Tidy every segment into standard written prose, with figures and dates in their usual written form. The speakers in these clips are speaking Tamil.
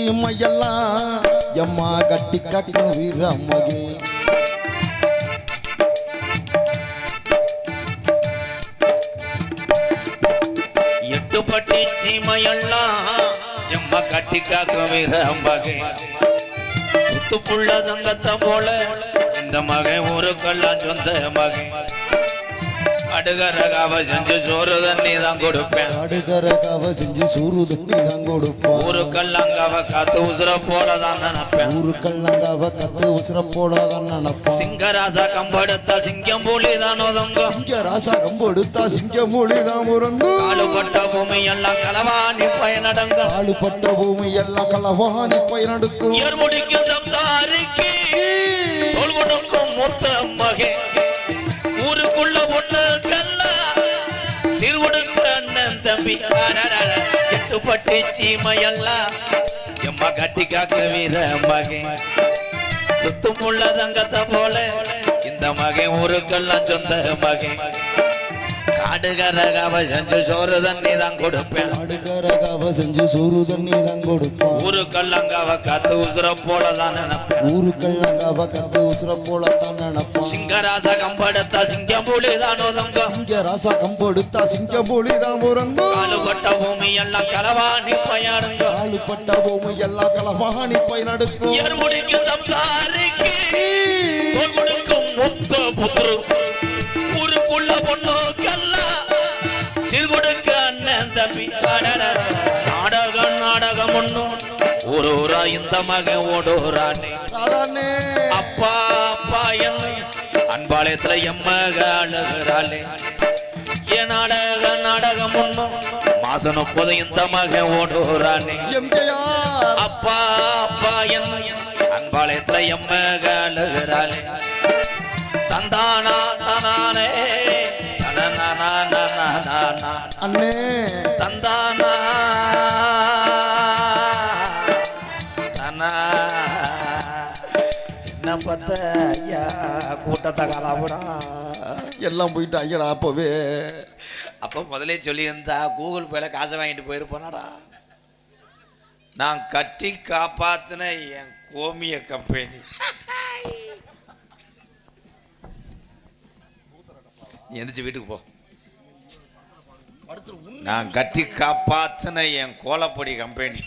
சீமையெல்லாம் எம்மா கட்டி காக்கும் வீரமகே. எட்டுப்பட்டி சீமையெல்லாம் எம்மா கட்டி காக்கும் வீரமகே. சுத்து புள்ள தங்கத்தை போல இந்த மகன் ஊருக்கெல்லாம் சொந்த மகன். அடுகரகாவ செஞ்சு சோறு தண்ணி தான் கொடுப்பேன். அடுகரகாவ செஞ்சு சோறு தண்ணி தான் கொடுப்பேன். ஊருக்கல்லாங்காவ காத்து உசுர போலதான் நினைப்பேன். ஊருக்கல்லாங்காவ காத்து உசுர போலதான் நினைப்பேன். சிங்கராசா கம்பெடுத்தா சிங்கம் புலி தான் ஒதுங்கும். சிங்கராசா கம்பெடுத்தா சிங்கம் புலி தான் உறங்கும். காலுப்பட்ட பூமி எல்லாம் களவாணி பயனடங்கும். காலுப்பட்ட பூமி எல்லாம் களவாணி பயனடுக்கும். ஏர்முடிக்கும் சம்சாரிக்கு தோல் கொடுக்கும் மொத்த மகே. ஊருக்குள்ள பொண்ணு கல்லா சிறுவனுக்கு அண்ணன் தம்பி. எட்டுப்பட்டி சீமையெல்லாம் எம்மா கட்டி காக்க வீர மகன். சுத்தும் உள்ள தங்கத்தை போல இந்த மகன் ஊருக்கெல்லாம் சொந்த மகன். காடுகரகாவ செஞ்சு சோறு தண்ணி தான் கொடுப்பேன். காடுகரகாவ செஞ்சு சோறு தண்ணி தான் கொடுப்பேன். ஊருக்கல்லாங்காவ காத்து உசுர போலதான் நினைப்பேன். ஊருக்கல்லாங்காவ காத்து உசுர போலதான் நினைப்பேன். சிங்கராசா கம்பெடுத்தா சிங்கம் புலி தான் ஒதுங்கும். சிங்கராசா கம்பெடுத்தா சிங்கம் புலி தான் உறங்கும். காலுப்பட்ட பூமி எல்லாம் களவாணி பயனடுங்கும். காலுப்பட்ட பூமி எல்லாம் களவாணி பயனடுக்கும். ஏர்முடிக்கு சம்சாரிக்கு தோல் கொடுக்கும் மொத்த புத்ரு. ஊருக்குள்ள பொண்ணு கல்லா சிறுகுடுக்க அண்ணன் தம்பி. நாடகம் நாடகம் ஒண்ணும் ஒரு ஊரா இந்த மகன் ஓடோரானே. அப்பா அப்பா என்ன அன்பாளையத்துல எம்மக அழுகிறாளே. ஏன் நாடக நாடகம் ஒண்ணும் மாசம் 30 இந்த மகன் ஓடோரானே. அப்பா அப்பா என்ன அன்பாளையத்துல எம்மக அழுகிறாளே. தந்தானா தானே அண்ணே தந்தானா என்ன பத்த ஐயா கூட்டத்தை கலாபடா எல்லாம் போயிட்டு ஐயடா. அப்பவே அப்போ முதலே சொல்லியிருந்தா கூகுள் பேல காசை வாங்கிட்டு போயிருப்போனாடா. நான் கட்டி காப்பாத்தின என் கோமிய கம்பெனி. எந்திரிச்சு வீட்டுக்கு போ. நான் கட்டி காப்பாத்தின என் கோலப்பொடி கம்பெனி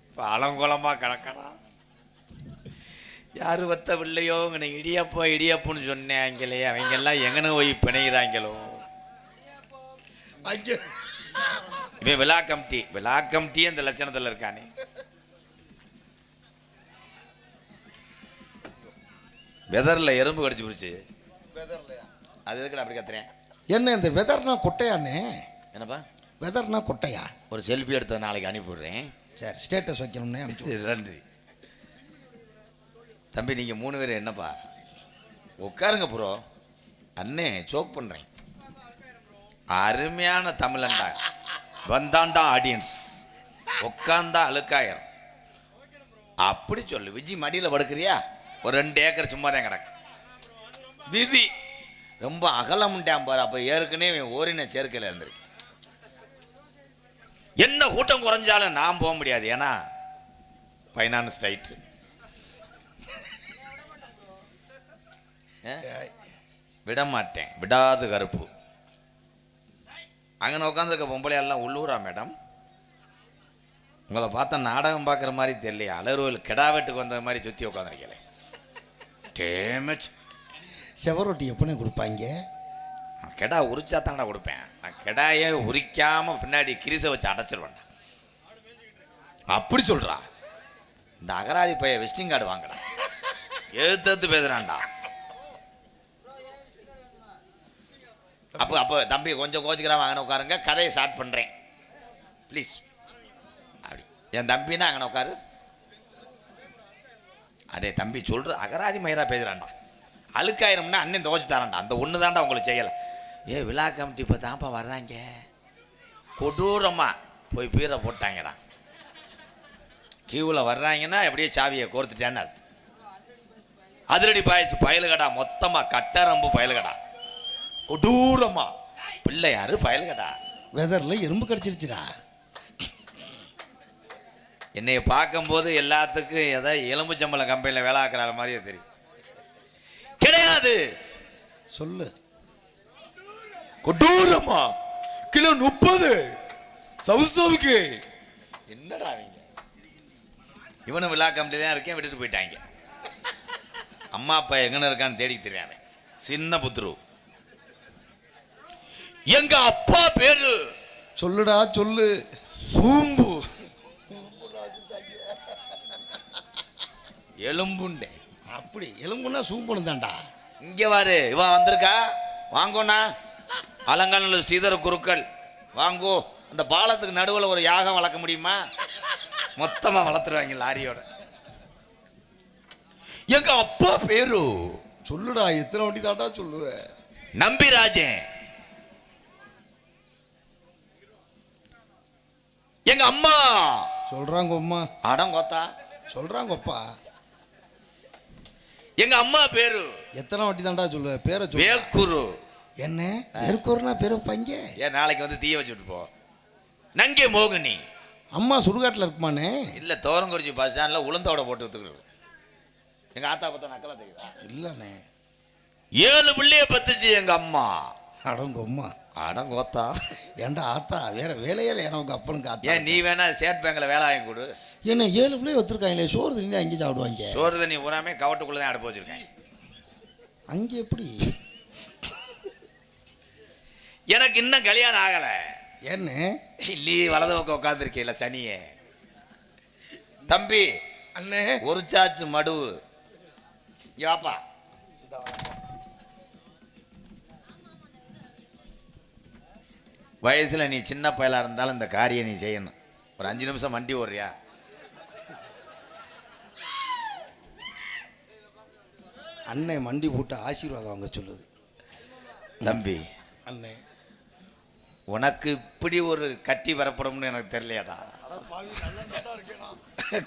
இப்போ அலங்கோலமா கிடக்கடா. யாரு வத்தவில்லையோ இங்கே இடியப்போ இடியப்புன்னு சொன்னாங்களே அவங்க எல்லாம் எங்கன்னு போய் பிணைகிறாங்களோ. இவன் விழா கமிட்டி அந்த லட்சணத்தில் இருக்கானே. வெதர்ல எறும்பு கடிச்சு பிடிச்சி அது எதுக்கு அப்படி கத்துறேன். என்ன இந்த வெதர்னா கொட்டையாண்ணே? என்னப்பா வெதர்னா கொட்டையா? ஒரு செல்ஃபி எடுத்த நாளைக்கு அனுப்பிவிடுறேன். சரி ஸ்டேட்டஸ் வைக்கணும்னே. நன்றி தம்பி. நீங்கள் 3 பேர் என்னப்பா உட்காருங்க ப்ரோ. அண்ணே சோக் பண்ணுறேன். அருமையான தமிழண்டா. வந்தாண்டா ஆடியன்ஸ் உட்காந்தா அழுக்காயிரம். அப்படி சொல்லு. விஜய் மடியில் படுக்கிறியா? ஒரு 2 ஏக்கர் சும்மா தான் கிடக்கு. விதி ரொம்ப அகலம்ட்டான் பாரு. அப்போ ஏற்கனவே ஓரின சேர்க்கையில் இருந்திருக்கு. என்ன கூட்டம் குறைஞ்சாலும் நான் போக முடியாது. ஏன்னா ஃபைனான்ஸ் டைட்டு. விட மாட்டேன். விடாது கருப்பு. அங்கே உட்காந்துருக்க பொம்பளையெல்லாம் உள்ளூரா மேடம்? உங்களை பார்த்தா நாடகம் பார்க்குற மாதிரி தெரியலையா? அலறுவல் கிடா வெட்டுக்கு வந்த மாதிரி சுற்றி உட்காந்துருக்கீங்களே. டேமேஜ். செவரொட்டி எப்பனே கொடுப்பாங்க? கெடா உரிச்சா தாண்டா கொடுப்பேன். நான் கெடாயே உரிக்காமல் பின்னாடி கிரிசை வச்சு அடைச்சிருவேன்டா. அப்படி சொல்கிறா. இந்த அகராதி பைய விசிட்டிங் கார்டு வாங்கடா. எழுத்து பேசுகிறான்டா. அப்போ தம்பி கொஞ்சம் கோச்சிக்கிறா வாங்கின உட்காருங்க. கதையை ஸ்டார்ட் பண்ணுறேன் ப்ளீஸ். அப்படி என் தம்பின்னா அங்கே உட்காரு. அதே தம்பி சொல்கிற அகராதி மயிரா பேசுகிறான்டா. அழுக்காயிரம்னா அண்ணன் துவச்சி தரான்டா. அந்த ஒன்று தான்டா உங்களுக்கு செய்யலை. விழா கமிட்டி இப்போ தான்ப்பா வர்றாங்க. கொடூரமாக போய் பீரை போட்டாங்கடா. கியூவில் வர்றாங்கன்னா எப்படியே சாவியை கோர்த்துட்டேன்னு அதிரடி பாயசு பயலுகடா. மொத்தமாக கட்டரம்பு பயலுகடா. கொடூரமா பிள்ளை யாரு பயலுகடா. வெதர்ல எறும்பு கடிச்சிருச்சுடா. என்னைய பார்க்கும்போது எல்லாத்துக்கும் ஏதாவது எலும்புச்சம்பளம் கம்பெனியில் வேலை ஆக்குற மாதிரியே தெரியும். கிடையாது. சொல்லு. கொடூரமா கிலோ 30 சவுஸ்தவுக்கு. என்னடா அவங்க இவனும் விழா கம்பெனி தான் இருக்கேன், விட்டுட்டு போயிட்டாங்க. அம்மா அப்பா எங்கன்னு இருக்கான்னு தேடி தெரியாம சின்ன புத்துரு. எங்க அப்பா பேரு சொல்லுடா சொல்லு. சூம்பு. எலும்புண்டே. அப்படி எலும்புன்னா சூம்பணும் தான்டா. இங்க வாரு, இவா வந்திருக்கா. வாங்கோண்ணா. அலங்காநல்லூர் ஸ்ரீதர குருக்கள் வாங்கோ. அந்த பாலத்துக்கு நடுவில் ஒரு யாகம் வளர்க்க முடியுமா? மொத்தமா வளர்த்துருவாங்க லாரியோட. எங்க அப்பா பேரு சொல்லுடா. எத்தனை வண்டி தாண்டா சொல்லுவ? நம்பிராஜன். எங்க அம்மா சொல்றாங்க அம்மா. அடங்கோத்தா சொல்றாங்கப்பா. எங்க அம்மா பேரு எத்தனை வாட்டி தாண்டா சொல்லுவ? பேரை சொல்லு. வேக்குரு. என்ன வேர்க்குருனா பேர் வைப்பாங்க? ஏன் நாளைக்கு வந்து தீய வச்சுட்டு போ. நங்கே மோகினி. அம்மா சுடுகாட்டில் இருக்குமானே? இல்ல தோரங்குறிச்சி பஸ் ஸ்டாண்ட்ல உளுந்தோட போட்டு வித்துக்கிட்டு. எங்க ஆத்தா பார்த்தா நக்கலா தெரியுதா? இல்லண்ணே. 7 பிள்ளைய பத்துச்சு எங்க அம்மா. அடங்க அம்மா. அடங்கோத்தா. ஏண்டா ஆத்தா வேற வேலையில ஏன்னா உங்க அப்பனுக்கு ஆத்தா. ஏன் நீ வேணா ஸ்டேட் பேங்க்ல வேலை வாங்கி கொடு. என்ன 7 பிள்ளைய வச்சிருக்காங்களே, சோறு தண்ணி அங்கே சாப்பிடுவாங்க. சோறு தண்ணி பூராமே கவட்டுக்குள்ள தான் அடுப்பு வச்சிருக்கேன். அங்கே எப்படி? எனக்கு இன்னும் கல்யாணம் ஆகல. என்ன நீ வலது பக்கம் உட்காந்துருக்கீல்ல சனியே. தம்பி அண்ணே ஒரு சாச்சு மடுவு. யாப்பா வயசுல நீ சின்ன பயலா இருந்தாலும் இந்த காரியம் நீ செய்யணும். ஒரு 5 நிமிஷம் வண்டி ஓடுறியா? அண்ணே மண்டி போட்டு ஆசீர்வாதம் அவங்க சொல்லுது. தம்பி அண்ணே உனக்கு இப்படி ஒரு கட்டி வரப்படும்னு எனக்கு தெரியலையாடா.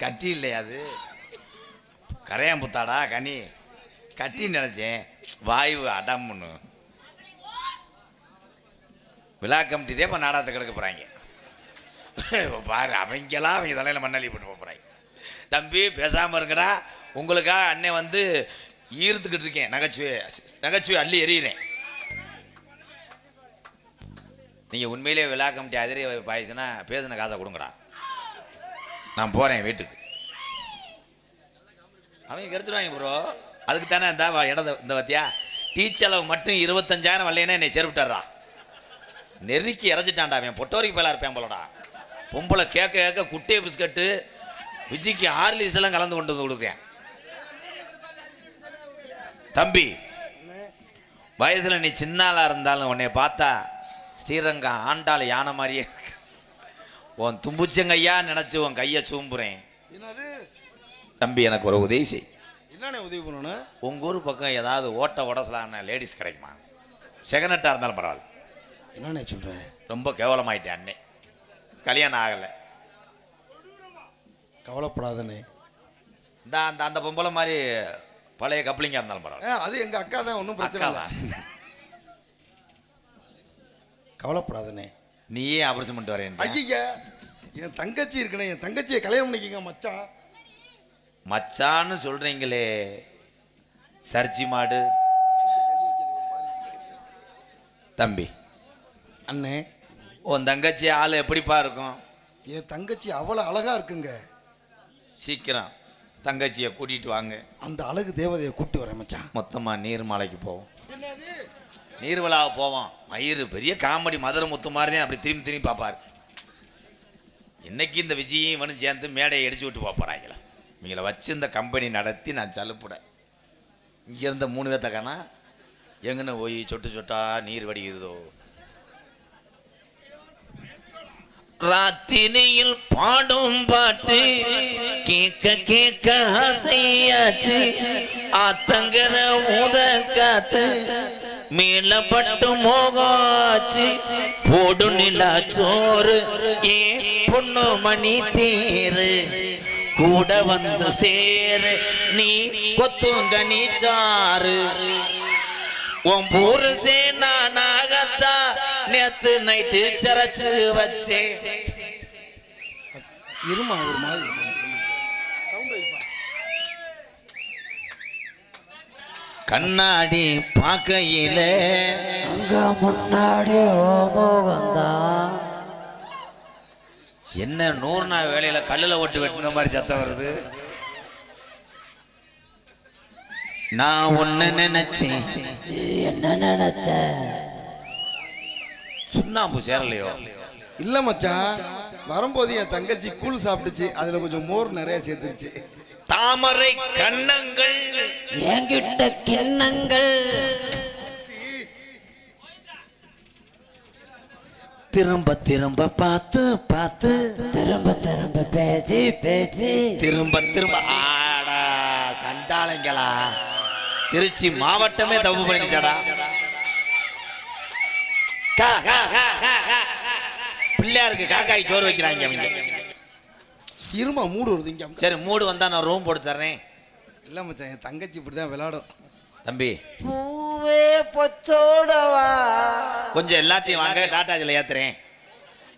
கட்டி இல்லையா அது? கரையாம்புத்தாடா கனி. கட்டின்னு நினைச்சேன். வாயு அடம்னு. விழா கமிட்டி தான் இப்போ நாடகத்தை கெடுக்க போகிறாங்க பாரு. அவங்கெல்லாம் அவங்க தலையில் மண்ணள்ளி போட்டு போகிறாங்க. தம்பி பேசாமல் இருக்கிறா. உங்களுக்காக அண்ணன் வந்து ஈர்த்துக்கிட்டு இருக்கேன். நகைச்சுவை அள்ளி எறிகிறேன். நீங்கள் உண்மையிலே விழா கமிட்டி அதிரி பாயிச்சுன்னா பேசின காசை கொடுங்கடா. நான் போகிறேன் வீட்டுக்கு. அவங்க எடுத்துருவாங்க ப்ரோ. அதுக்கு தானே இந்த இடத்த இந்த வத்தியா டீச்சளவு மட்டும் 25,000 வரலைன்னா என்னை செருவிட்டாரா. நெருக்கி இறச்சிட்டான்டா. அவன் பொட்டோரிக்கு பேலா இருப்பேன் போலடா. பொம்பளை கேட்க கேட்க குட்டை பிஸ்கட்டு விஜிக்கு ஹார்லிக்ஸ் எல்லாம் கலந்து கொண்டு வந்து கொடுக்குறேன். தம்பி வயசுல நீ சின்னாளா இருந்தாலும் உன்னை பார்த்தா ஸ்ரீரங்கம் ஆண்டாள் யானை மாதிரியே இருக்கு. உன் தும்புச்சங்கையா நினைச்சு உன் கையை சூம்புறேன். என்னது தம்பி எனக்கு ஒரு உதவி செய். என்னண்ணே உதவி பண்ணணும்? உங்க ஊர் பக்கம் ஏதாவது ஓட்ட உடசலான லேடிஸ் கிடைக்குமா? செகனட்டா இருந்தாலும் பரவாயில்ல. என்னண்ணே சொல்கிறேன்? ரொம்ப கேவலமாயிட்டேன் அண்ணே. கல்யாணம் ஆகலை. கவலைப்படாதண்ணே. இந்த அந்த அந்த பொம்பளை மாதிரி பழைய கப்ளிங்காக இருந்தாலும் பரவாயில்ல. அது எங்கள் அக்கா தான். ஒன்றும் பிரச்சனை இல்லை. கவலைப்படாதண்ணே. நீயே ஆபரேஷன் பண்ணிட்டு வரேன். ஐயா என் தங்கச்சி இருக்குண்ணே. என் தங்கச்சியை கல்யாணம் பண்ணிக்கங்க மச்சான். மச்சான்னு சொல்றீங்களே சர்ச்சி மாடு. தம்பி அண்ணே உன் தங்கச்சி ஆள் எப்படிப்பா இருக்கும்? என் தங்கச்சி அவ்வளோ அழகா இருக்குங்க. சீக்கிரம் தங்கச்சியை கூட்டிட்டு வாங்க. அந்த அழகு தேவதையை கூப்பிட்டு வரேன் மச்சான். மொத்தமா நீர்மலைக்கு போவோம். நீர்வலாவை போவோம். மயிறு பெரிய காமெடி மதுரை முத்து மாதிரி தான் அப்படி திரும்பி திரும்பி பார்ப்பாரு. இன்னைக்கு இந்த விஜயும் இவனும் சேர்ந்து மேடையை அடிச்சு விட்டு போகிறாங்களா? இவங்களை வச்சு இந்த கம்பெனி நடத்தி நான் சலுப்புட. இங்கே இருந்த 3 பேர்த்தக்கானா எங்கன்னு போய் சொட்டு சொட்டா நீர் வடிக்குதோ. ராத்திரியில் பாடும் பாட்டு கேட்க கேட்க ஆசையாச்சு. ஆத்தங்கர ஊத காத்து மேலப்பட்டு மோகாச்சு. போடு நிலா சோறு ஏ பொண்ணு மணி தேரு கூட வந்து சேரு நீ கொத்துங்கனி சாரு. உன் புருஷே நானாகத்தா நேத்து நைட்டு சரச்சு வச்சே. இருமா ஒரு மாதிரி கண்ணாடி பார்க்கையிலே அங்க முன்னாடி ஓமோகந்தான். என்ன 100 நாள் வேலையில கல்லுல ஓட்டு வெட்டின மாதிரி சத்தம் வருது. நான் ஒன்னு நினைச்சேன். என்ன நினைச்ச? சுண்ணாம்பு சேரலையோ? இல்ல மச்சான், வரும்போது என் தங்கச்சி கூழ் சாப்பிட்டுச்சு, அதுல கொஞ்சம் மோர் நிறைய சேர்த்துருச்சு. தாமரை கண்ணங்கள் என்கிட்ட கிண்ணங்கள் திரும்ப திரும்ப பார்த்து பார்த்து திரும்ப திரும்ப பேசி பேசி திரும்ப திரும்ப ஆடா சண்டாளங்களா, திருச்சி மாவட்டமே தப்பு பண்ணிச்சாடா. பிள்ளையாருக்கு காக்காய் சோறு வைக்கிறாங்க அவங்க. இருமா மூடு வருது இங்க. சரி மூடு வந்தா நான் ரூம் போட்டு தர்றேன். இல்ல மச்சான், என் தங்கச்சி இப்படிதான் விளையாடும். தம்பி பூவே பொச்சோடவா. கொஞ்சம் எல்லாத்தையும் வாங்க, டாட்டாஜில் ஏத்துறேன்.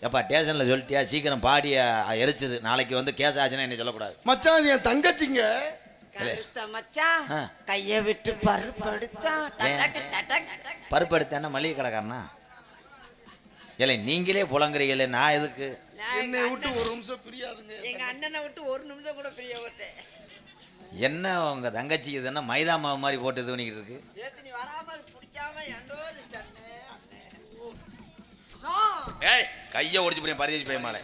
எப்பா ஸ்டேஷன்ல சொல்லிட்டியா, சீக்கிரம் பாடிய எரிச்சிரு, நாளைக்கு வந்து கேஸ் ஆச்சுன்னா என்ன சொல்லக்கூடாது. மச்சான் அது என் தங்கச்சிங்க. கருத்த மச்சான் கைய விட்டு பருப்படுத்தா. பருப்பு எடுத்தேன்னா மளிகை கடைக்காரனா? இல்லை நீங்களே புலங்குறீங்களே, நான் எதுக்கு? என்னை விட்டு ஒரு நிமிஷம் பிரியாதுங்க. எங்க அண்ணனை விட்டு ஒரு நிமிஷம் கூட பிரிய மாட்டேன். என்ன உங்க தங்கச்சி இதுன்னா மைதா மாவு மாதிரி போட்டு இது பண்ணிக்கிட்டு இருக்கு. நீ வராம பிடிக்காம ஏய் கையை ஒடிச்சு போய் பரிதேசி போய் மாலை.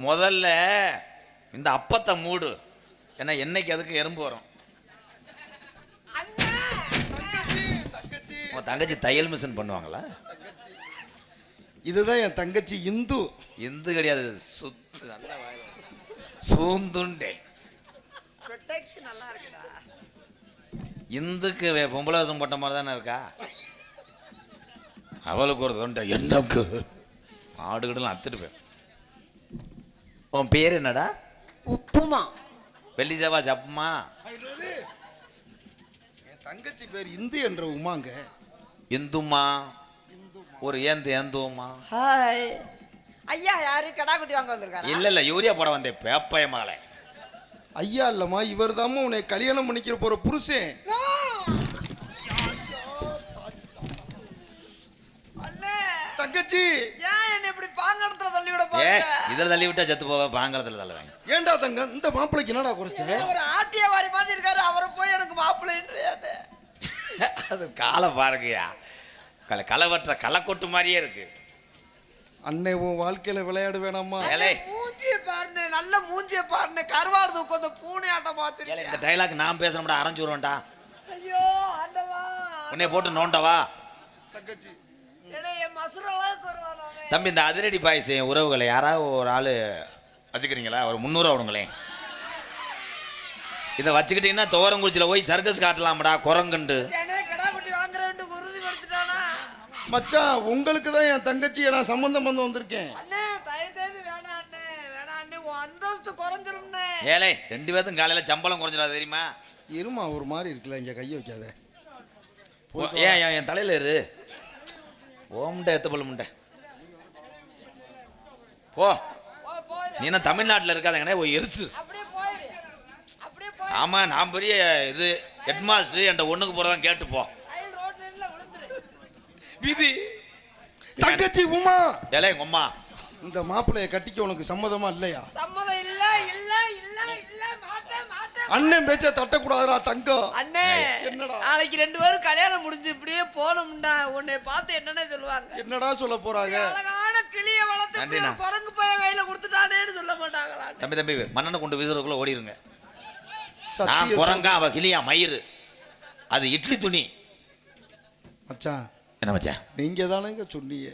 முதல்ல இந்த அப்பத்தை மூடு, ஏன்னா என்னைக்கு அதுக்கு எறும்பு வரும். உன் தங்கச்சி தையல் மிஷின் பண்ணுவாங்களா? இதுதான் என் தங்கச்சி இந்து. இந்து கிடையாது, சுத்து நல்லா சூந்துண்டே. நல்லா இருக்குடா. இந்துக்கு பொம்பளை வேஷம் போட்ட மாதிரி தானே இருக்கா? அவளுக்கு ஒரு தொண்டை என்னக்கு ஆடுகடலாம் அத்துட்டு போய். உன் பேர் என்னடா? உப்புமா. வெள்ளி செவ்வா சப்புமா. என் தங்கச்சி பேர் இந்து என்ற உமாங்க. இந்துமா ஒரு ஏந்துமா. ஹாய் ஐயா, யாரு கடா குட்டி வாங்க வந்திருக்காரு? இல்ல யூரியா போட வந்தேன் பேப்பய மாலை. ஐயா இல்லம்மா, இவர் தாம்மா உன்னை கல்யாணம் பண்ணிக்கிற போற புருஷன். தங்கச்சி ஏன் என்ன இப்படி பாங்கடத்துல தள்ளி விட ஏ பாருங்க? இதுல தள்ளி விட்டா செத்து போவ, பாங்கறதுல தள்ளுவாங்க. ஏண்டா தங்க, இந்த மாப்பிளைக்கு என்னடா குறைச்ச? ஒரு ஆட்டிய வாரி மாதிரி இருக்காரு, அவரை போய் எனக்கு மாப்பிள்ளைன்றியாரு. அது காலை பாருங்கயா, களவற்ற களக்கொட்டு மாதிரியே இருக்கு. அன்னை உன் வாழ்க்கையில விளையாட வேணாமா? மூஞ்சிய பாருங்க, நல்ல மூஞ்சிய பாருங்க, கருவாடு உட்கார்ந்து பூனை ஆட்டம் பார்த்து. இந்த டைலாக் நான் பேசணும்டா, அரைஞ்சுருவேன்டா. ஐயோ ஆண்டவா, உன்னை போட்டு நோண்டவா? தங்கச்சி தம்பி இந்த அதிரடி பாயசம் உறவுகளை யாராவது ஒரு ஆள் வச்சுக்கிறீங்களா? ஒரு 300 விடுங்களேன். இதை வச்சுக்கிட்டீங்கன்னா துவரங்குறிச்சியில் போய் சர்க்கஸ் காட்டலாம்டா குரங்குண்டு. மச்சான் உங்களுக்கு தான் என் தங்கச்சியை நான் சம்பந்தம் பண்ண வந்திருக்கேன். ஏலே 2 பேர்த்தும் காலையில சம்பளம் குறைஞ்சிடாது தெரியுமா? இருமா ஒரு மாதிரி இருக்குல்ல, இங்க கையை வைக்காத. ஏன் என் தலையில இரு. ஓமுண்டை எத்த போல முண்டை போ. நீ என்ன தமிழ்நாட்டில் இருக்காதங்கண்ணே, ஓ எரிச்சு. ஆமா நான் பெரிய இது ஹெட் மாஸ்டர், என்கிட்ட ஒண்ணுக்கு போறதான் கேட்டு போ. விதி தங்கச்சி உமா. ஏலே எங்க அம்மா, இந்த மாப்பிள்ளைய கட்டிக்க உனக்கு சம்மதமா இல்லையா? சம்மதம் இல்ல இல்ல இல்ல இல்ல, மாட்டேன் மாட்டேன். அண்ணன் பேச்ச தட்டக்கூடாதுடா தங்கம். அண்ணே என்னடா நாளைக்கு 2 பேரும் கல்யாணம் முடிஞ்சு இப்படியே போனோம்டா, உன்னை பார்த்து என்னன்னு சொல்லுவாங்க? என்னடா சொல்ல போறாங்க? அழகான கிளிய வளர்த்து குரங்கு போய் கையில கொடுத்துட்டானேன்னு சொல்ல மாட்டாங்களா? தம்பி தம்பி மண்ணனை கொண்டு வீசுறதுக்குள்ள ஓடிடுங்க. நான் சத்தியம் குரங்கா, அவ கிளியா மயிறு, அது இட்லி துணி. மச்சான் என்ன மச்சான், நீங்க தானேங்க சொன்னீங்க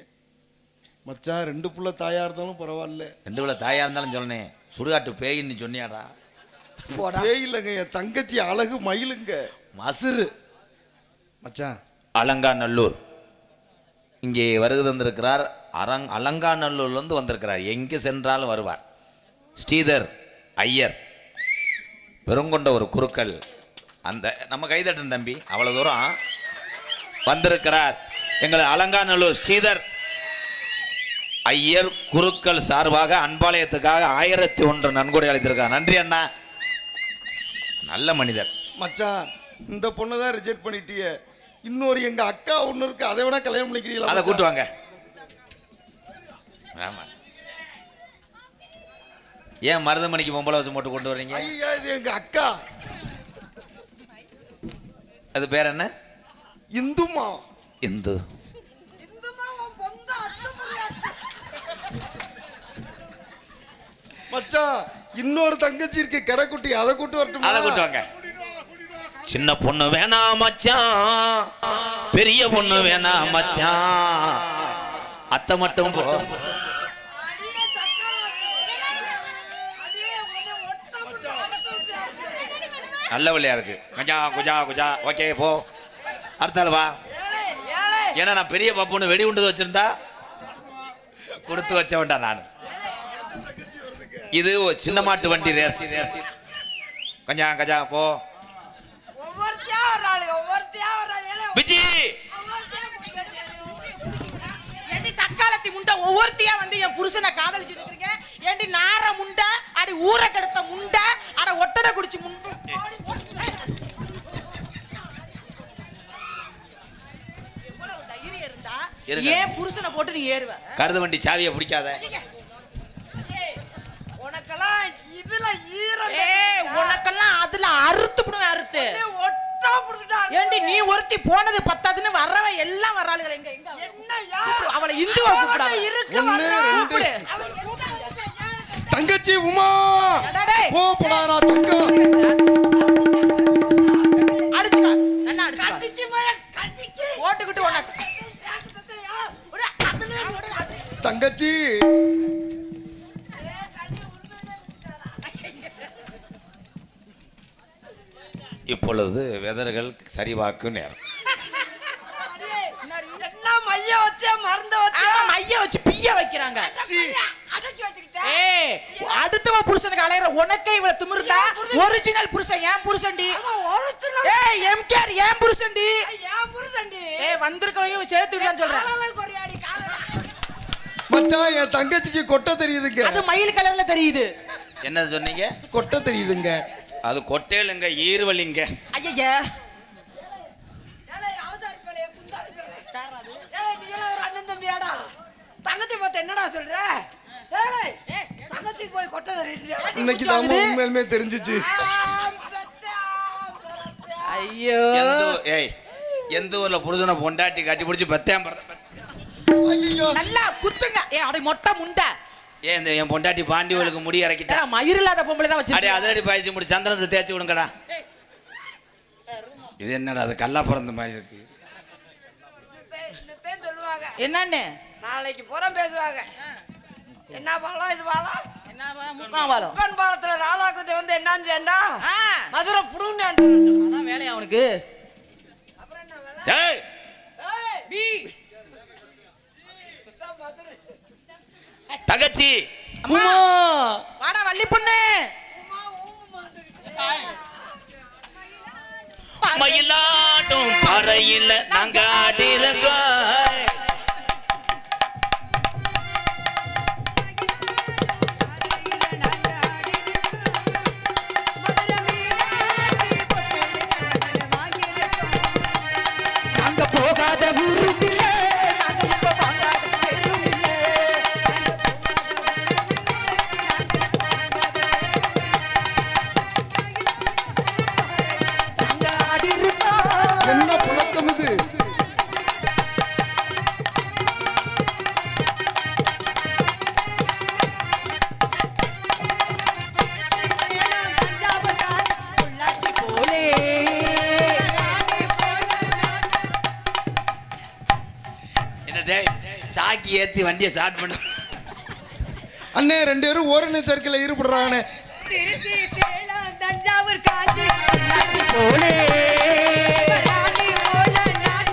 மச்சான் 2 புள்ள தாயா இருந்தாலும் பரவாயில்ல. 2 பிள்ளை தாயா இருந்தாலும் சொன்னேன், சுடுகாட்டு பேயின்னு சொன்னியாடா? இல்லைங்க, என் தங்கச்சி அழகு மயிலுங்க. மசுறு மச்சான் அலங்காநல்லூர் இங்கே வருகை தந்திருக்கிறார். அலங்காநல்லூர்லேருந்து வந்திருக்கிறார். எங்கே சென்றாலும் வருவார். ஸ்ரீதர் ஐயர் பெருங்கொண்ட ஒரு குருக்கள். அந்த நம்ம கைதட்டன் தம்பி அவ்வளோ தூரம் வந்திருக்கிறார். எங்கள் அலங்காநல்லூர் ஸ்ரீதர் ஐயர் குருக்கள் சார்பாக அன்பாலயத்துக்காக 1001 நன்கொடை அளித்திருக்கார். நன்றி அண்ணா, நல்ல மனிதர். மச்சான் இந்த பொண்ணை தான் ரிஜெக்ட் பண்ணிட்டிய. இன்னொரு எங்க அக்கா ஒண்ணு இருக்கு, அதை வேணா கல்யாணம் பண்ணிக்கிறீங்களா? அதை கூட்டு வாங்க. ஆமா, ஏன் மருதமணிக்கு பொம்பளை வச்சு மட்டும் கொண்டு வர்றீங்க? ஐயா, இது எங்க அக்கா. அது பேர் என்ன? இந்துமா. இந்து. மச்சான், இன்னொரு தங்கச்சி இருக்கு கடைக்குட்டி, அதை கூட்டு வரட்டும். அதை கூட்டு வாங்க. சின்ன பொண்ணு வேணாம் மச்சான், பெரிய பொண்ணு வேணாம் மச்சான், அத்தை மட்டும் போ. நல்ல வழியா இருக்கு. குஜா குஜா குஜா. ஓகே போ, அடுத்தாள் வா. ஏன்னா நான் பெரிய பப்புன்னு வெடி உண்டு வச்சிருந்தா கொடுத்து வச்ச வேண்டாம் நான். இது சின்ன மாட்டு வண்டி ரேஸ். கஞ்சா கஜா போ. விஜி ஏண்டி சக்காலத்தி முண்டை ஒவ்வொருத்தியா வந்து என் புருஷனை காதலிச்சுட்டு இருக்கீங்க? ஏண்டி நார முண்டை, அடி ஊரை கெடுத்த முண்டை, அட ஒட்டடை குடிச்சு முண்டை. எவ்வளவு தைரியம் இருந்தா ஏன் புருஷனை போட்டு நீ ஏறுவ? கருது வண்டி சாவியை பிடிக்காத. உனக்கெல்லாம் இதுல ஈரம். உனக்கெல்லாம் அதுல அறுத்து விடுவேன், அறுத்து. ஒட்டா புடிச்சிட்டா. ஏண்டி நீ ஒருத்தி போனது பத்தாதுன்னு வர்றவன் எல்லாம் வர்றாளுங்க. எங்க எங்க என்னையா அவளை இந்துவா கூப்பிடாத. ஒண்ணு ரெண்டு. தங்கச்சி உமா, கோபப்படாதா தங்கம். அடிச்சுக்க, நல்லா அடிச்சுக்க. கட்டிச்சு மய கட்டிச்சு ஓட்டுக்கிட்டு உனக்கு தங்கச்சி இப்பொழுது வெதர்கள் சரிவாக்கும் நேரம். என்ன மைய வச்சே மறந்து வச்சே மைய வச்சு பிய வைக்கிறாங்க. அடக்கி வச்சுக்கிட்டே. ஏய், அடுத்தவ புருஷனுக்கு அலையற உனக்கே இவ்வளவு திமிருதா? ஒரிஜினல் புருஷன் ஏன் புருஷன்டி? ஒரிஜினல். ஏய், எம்கேஆர் ஏன் புருஷன்டி? ஏன் புருஷன்டி? ஏய், வந்திருக்கவையும் சேர்த்து விடான்னு சொல்றேன். காலையில கொரியாடி காலையில. மச்சான், என் தங்கச்சிக்கு கொட்டை தெரியுதுங்க. அது மயில் கலர்ல தெரியுது. என்ன சொன்னீங்க? கொட்டை தெரியுதுங்க. அது கொட்டையிலுங்க, ஈர்வலிங்க. ஐயா, ஏலே அவதாரி பேலே குந்தாரி பேலே. ஏலே நீ எல்லாம் ஒரு அண்ணன் தம்பியாடா? தங்கச்சி பார்த்து என்னடா சொல்ற? ஏலே தங்கச்சி போய் கொட்ட தெரியுது. இன்னைக்கு தான் உண்மையிலுமே தெரிஞ்சிச்சு. ஐயோ, எந்த ஊர்ல புருஷனை பொண்டாட்டி கட்டி பிடிச்சி பத்தாம் ஐயோ, நல்லா குத்துங்க. ஏய், அடி மொட்டை முண்டை. ஏன் இந்த என் பொண்டாட்டி பாண்டியவளுக்கு முடி இறக்கிட்டா? மயிர் இல்லாத பொம்பளை தான் அடே வச்சிருக்கேன். அதடி பாய்ச்சி முடி சந்திரத்தை தேய்ச்சி விடுங்கடா. இது என்னடா அது கல்லா பிறந்த மாதிரி இருக்கு. சொல்லுவாங்க என்னன்னு நாளைக்கு புறம் பேசுவாங்க. என்ன பாலம் இது பாலம்? என்ன முக்காவாலம் முக்கன் பாலத்துல ராலாக்குத்தை வந்து என்னன்னு சேண்டா ஆ, மதுரை புடுங்க. அதான் வேலையா அவனுக்கு. அப்புறம் என்ன வேலை? ஏய் ஏய், பி இதான் மதுரை. தங்கச்சி உமா, வாடா வள்ளி பொண்ணு. உமா ஊம மாட்டுக்கிட்டு. மயிலாட்டும் பறையில நாங்க ஆடிருக்கோம். நாங்க போகாத ஊரும் இல்ல, நாங்க இப்ப வாங்காத தெருவும் இல்ல. நாங்க ஆடி இருக்கோம். என்ன புழக்கம் இது? பொள்ளாச்சி போலே. என்ன டேய், சாக்கி ஏத்தி வண்டியை ஸ்டார்ட் பண்ணு. அண்ணே, ரெண்டு பேரும் ஓரணி சர்க்கிள் ஈடுபடுறாங்கண்ணே. திருச்சி சேலம் தஞ்சாவூர் காஞ்சி பொள்ளாச்சி போலே. ராணி போல நான்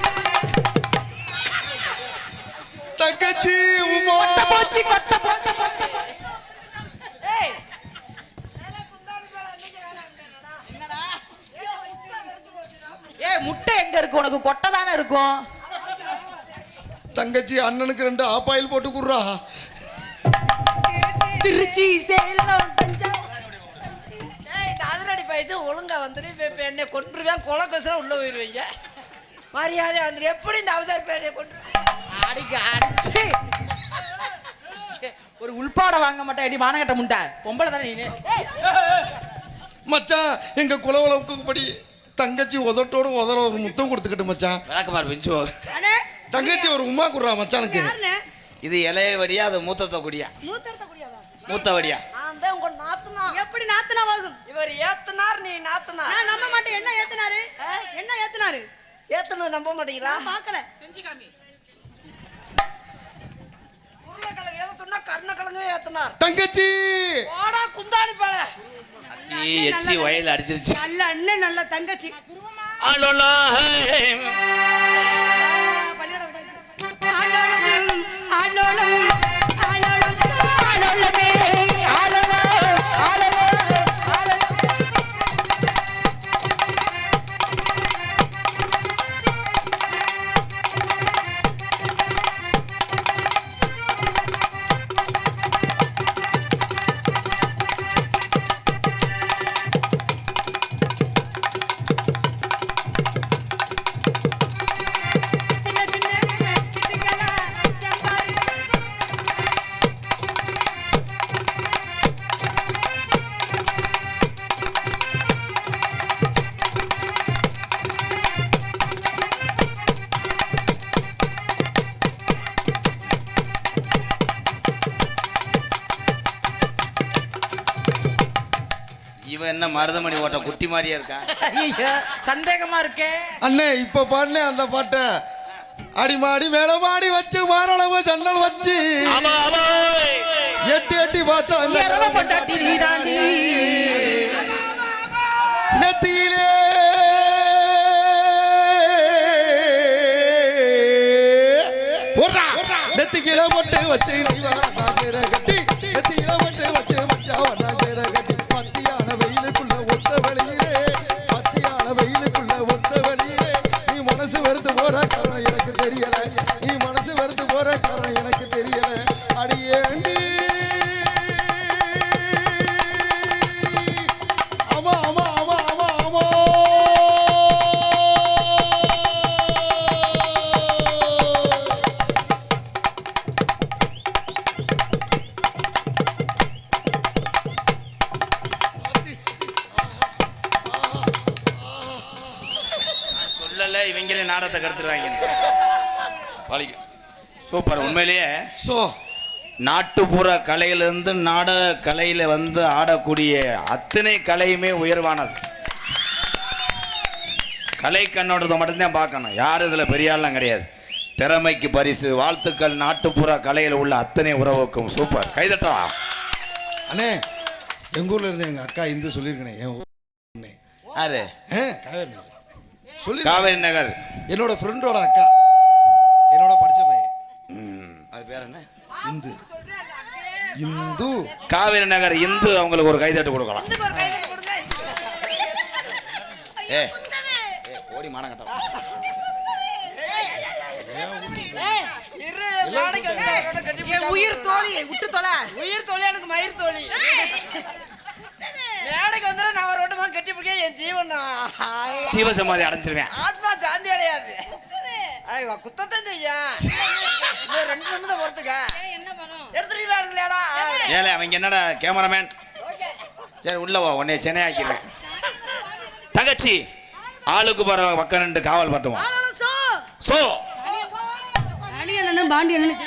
தங்கச்சி உமா, கொட்ட போச்சு, கொட்ட போச்சு, கொட்ட போச்சு. ஏய், வேலை குந்தாடி பேல அன்னைக்கு வேலை என்னடா? என்னடா? ஏய், இப்ப தெரிஞ்சு போச்சுடா. ஏய், முட்டை எங்க இருக்கு? உனக்கு கொட்டை தானே இருக்கும். தங்கச்சி அண்ணனுக்கு 2 ஆப்பாயில் போட்டு குடுறா. திருச்சி சேலம் தஞ்சாவூர். ஏய், இந்த அதிரடி பைய வயசு ஒழுங்கா வந்துரு. இப்ப என்னை கொன்றுவேன், கொலை பேசுற உள்ள போயிருவீங்க. மரியாதை வந்துரு. எப்படி இந்த அவதார் பேரையை கொண்டு அடிக்க அடிச்சு ஒரு உள்பாட வாங்க மாட்டேன். அடி மானகட்ட முண்டை பொம்பளை தானே நீ. மச்சான் எங்க குலவளவுக்கும்படி தங்கச்சி உதட்டோட உதற ஒரு முத்தம் கொடுத்துக்கிட்டு மச்சான். விளக்குமார் பெஞ்சு அண்ணே தங்கச்சி ஒரு உமா குடுறா மச்சானுக்கு. யாருண்ணே? இது இளைய வடியா அது மூத்தத்த குடியா? மூத்தரத்த குடியாவா? மூத்த வடியா? நான் தான் உங்க நாத்துனா. எப்படி நாத்தனா ஆகும்? இவர் ஏத்துனார், நீ நாத்துனார். நான் நம்ப மாட்டேன். என்ன ஏத்துனாரு? என்ன ஏத்துனாரு? ஏத்துனது நம்ப மாட்டீங்களா? நான் பார்க்கல. செஞ்சு காமி. உருளைக்கிழங்கு ஏத்துனா கருணக்கிழங்கு ஏத்துனார். தங்கச்சி ஓடா குந்தாணி பால. எச்சி வயல் அடிச்சிருச்சு. நல்ல அண்ணன் நல்ல தங்கச்சி. அலோலா பள்ளியோட விடாது. ஆலோலம் ஆலோலம் ஆலோலம் ஆலோலமே ஆலோலோ ஆலோலோ ஆலோலோ. சின்ன சின்ன சிட்டுகளா செம்பாரி. இவன் என்ன மருதமணி ஓட்ட குட்டி மாதிரியா இருக்கான்? ஐயோ சந்தேகமா இருக்கே. அண்ணே இப்ப பாடுனே அந்த பாட்டை. அடிமாடி மேலமாடி வச்சு மாரளவு ஜன்னல் வச்சு எட்டி எட்டி பார்த்தா இரவ பொண்டாட்டி நீதாண்டி. நெத்தியிலே நெத்திக்கில போட்டு வச்சு கட்டி நெத்தியில போட்டு வச்சு வச்சா வண்ணாங்கீரை கட்டி பத்தியான வெயிலுக்குள்ள ஒத்த வழியிலே பத்தியான வெயிலுக்குள்ள ஒத்த வழியிலே நீ மனசு வெறுத்து போற காரணம் எனக்கு தெரியல. நீ மனசு வெறுத்து போற காரணம் எனக்கு தெரியல. அடியேண்டி ஆமா ஆமா ஆமா ஆமா ஆமா. சொல்லல இவங்களே நாடகத்தை கருத்துருவாங்க. சூப்பர். உண்மையிலேயே சோ நாட்டுப்புற கலையிலிருந்து நாடக கலையில வந்து ஆடக்கூடிய அத்தனை கலையுமே உயர்வானது. கலை கண்ணோட்டத்தை மட்டும்தான் பார்க்கணும். யாரும் இதுல பெரிய ஆள்லாம் கிடையாது. திறமைக்கு பரிசு, வாழ்த்துக்கள். நாட்டுப்புற கலையில் உள்ள அத்தனை உறவுக்கும் சூப்பர். கைதட்டா அண்ணே. எங்க ஊர்ல இருந்து எங்க அக்கா இந்து சொல்லியிருக்கேன். என் ஊர் யாரு? காவேரி நகர் சொல்லி காவேரி நகர். என்னோட ஃப்ரெண்டோட அக்கா, என்னோட படிச்ச பையன். அது பேர் என்ன? இந்து இந்து காவேரி நகர் இந்து. அவங்களுக்கு ஒரு கைதட்டு கொடுக்கலாம். இதுக்கு ஒரு கைதட்டு கொடுங்க. ஏ ஓடி மானம் கட்ட. இரு நாளைக்கு வந்து அவரோட கட்டி என் உயிர் தோழி விட்டு தொலை. உயிர் தோழி எனக்கு மயிர் தோழி. மேடைக்கு வந்து நான் அவரோட மாதிரி கட்டி பிடிக்க என் ஜீவன் ஜீவசமாதி அடைஞ்சிருவேன். ஆத்மா சாந்தி அடையாது. ஐயோ குத்தத்தான் செய்யா. இன்னும் 2 நிமிஷம் பொறுத்துக்க. என்ன பண்றோம்? எடுத்துட்டீங்களா? ஏலே அவங்க என்னடா கேமராமேன்? சரி உள்ள வா, உன்னை சென்னையாக்கிறேன். தங்கச்சி ஆளுக்கு போற பக்கம் 2 காவல் பட்டுவோம். ஆலோலம் சோ. சோ அணி அண்ணனும் பாண்டி அண்ணனும்